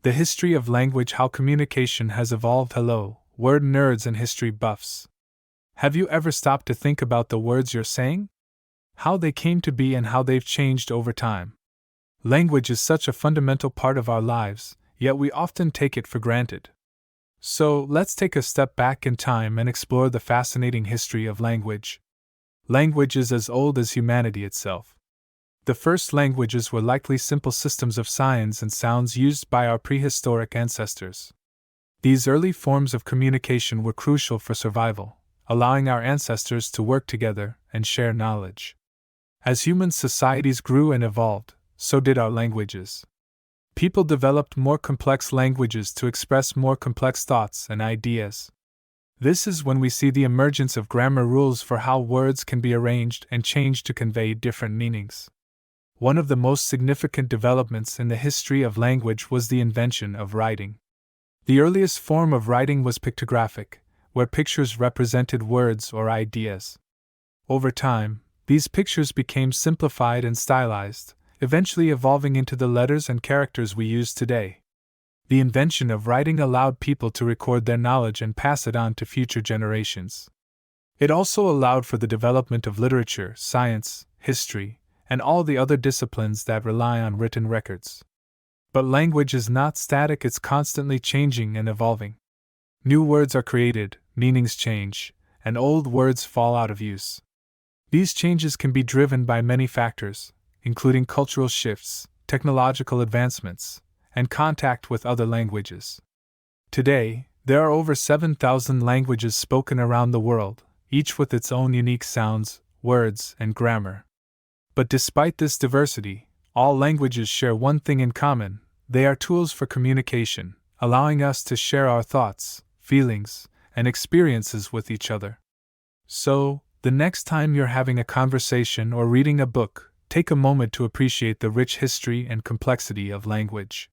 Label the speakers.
Speaker 1: The history of language, how communication has evolved. Hello, word nerds and history buffs. Have you ever stopped to think about the words you're saying? How they came to be and how they've changed over time. Language is such a fundamental part of our lives, yet we often take it for granted. So, let's take a step back in time and explore the fascinating history of language. Language is as old as humanity itself. The first languages were likely simple systems of signs and sounds used by our prehistoric ancestors. These early forms of communication were crucial for survival, allowing our ancestors to work together and share knowledge. As human societies grew and evolved, so did our languages. People developed more complex languages to express more complex thoughts and ideas. This is when we see the emergence of grammar rules for how words can be arranged and changed to convey different meanings. One of the most significant developments in the history of language was the invention of writing. The earliest form of writing was pictographic, where pictures represented words or ideas. Over time, these pictures became simplified and stylized, eventually evolving into the letters and characters we use today. The invention of writing allowed people to record their knowledge and pass it on to future generations. It also allowed for the development of literature, science, history, and all the other disciplines that rely on written records. But language is not static, it's constantly changing and evolving. New words are created, meanings change, and old words fall out of use. These changes can be driven by many factors, including cultural shifts, technological advancements, and contact with other languages. Today, there are over 7,000 languages spoken around the world, each with its own unique sounds, words, and grammar. But despite this diversity, all languages share one thing in common: they are tools for communication, allowing us to share our thoughts, feelings, and experiences with each other. So, the next time you're having a conversation or reading a book, take a moment to appreciate the rich history and complexity of language.